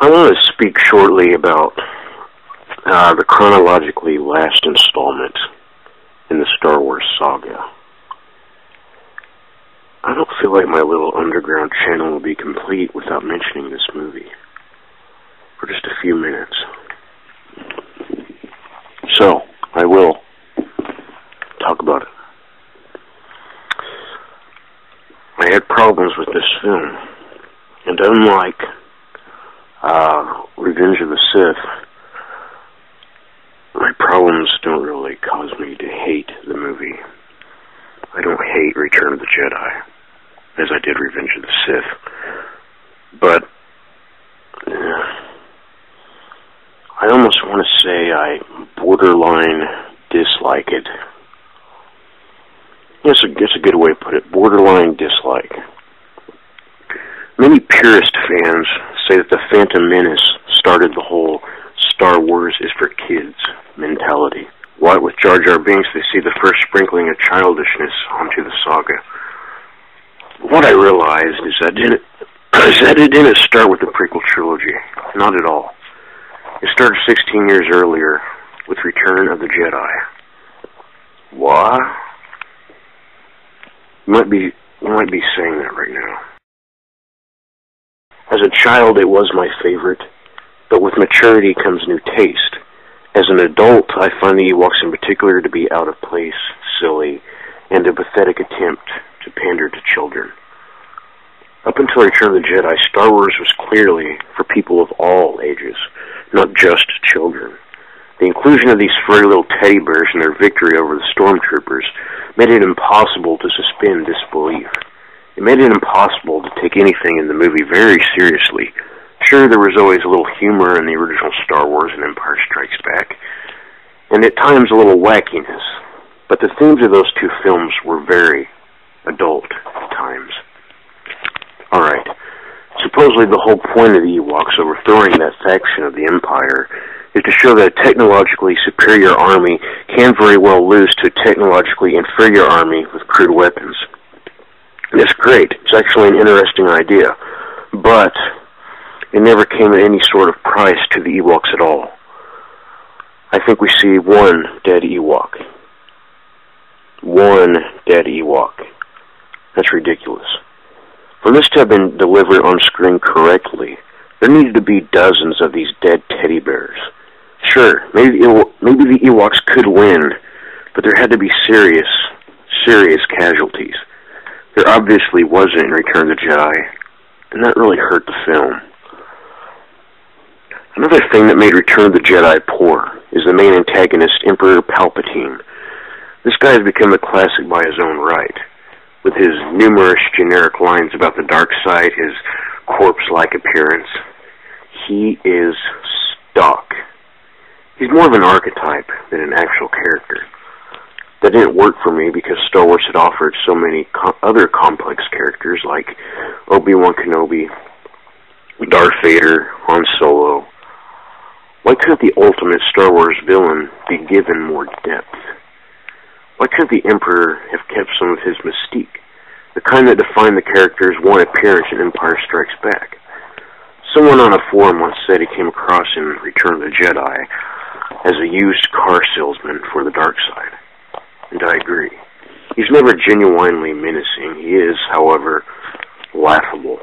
I want to speak shortly about the chronologically last installment in the Star Wars saga. I don't feel like my little underground channel will be complete without mentioning this movie for just a few minutes. So, I will talk about it. I had problems with this film, and unlike Revenge of the Sith, my problems don't really cause me to hate the movie. I don't hate Return of the Jedi, as I did Revenge of the Sith, but I almost want to say I borderline dislike it. It's a good way to put it, borderline dislike. Many purist fans say that the Phantom Menace started the whole Star Wars is for kids mentality. What with Jar Jar Binks, they see the first sprinkling of childishness onto the saga. What I realized is that it didn't start with the prequel trilogy. Not at all. It started 16 years earlier with Return of the Jedi. What? You might be saying that right now. As a child, it was my favorite, but with maturity comes new taste. As an adult, I find the Ewoks in particular to be out of place, silly, and a pathetic attempt to pander to children. Up until Return of the Jedi, Star Wars was clearly for people of all ages, not just children. The inclusion of these furry little teddy bears and their victory over the stormtroopers made it impossible to suspend disbelief. It made it impossible to take anything in the movie very seriously. Sure, there was always a little humor in the original Star Wars and Empire Strikes Back, and at times a little wackiness, but the themes of those two films were very adult at times. Alright, supposedly the whole point of the Ewoks overthrowing that faction of the Empire is to show that a technologically superior army can very well lose to a technologically inferior army with crude weapons. And it's great. It's actually an interesting idea. But it never came at any sort of price to the Ewoks at all. I think we see one dead Ewok. One dead Ewok. That's ridiculous. For this to have been delivered on screen correctly, there needed to be dozens of these dead teddy bears. Sure, maybe the Ewoks could win, but there had to be serious casualties. There obviously wasn't in Return of the Jedi, and that really hurt the film. Another thing that made Return of the Jedi poor is the main antagonist, Emperor Palpatine. This guy has become a classic by his own right, with his numerous generic lines about the dark side, his corpse-like appearance. He is stock. He's more of an archetype than an actual character. That didn't work for me because Star Wars had offered so many other complex characters like Obi-Wan Kenobi, Darth Vader, Han Solo. Why couldn't the ultimate Star Wars villain be given more depth? Why couldn't the Emperor have kept some of his mystique, the kind that defined the character's one appearance in Empire Strikes Back? Someone on a forum once said he came across in Return of the Jedi as a used car salesman for the dark side. And I agree. He's never genuinely menacing. He is, however, laughable.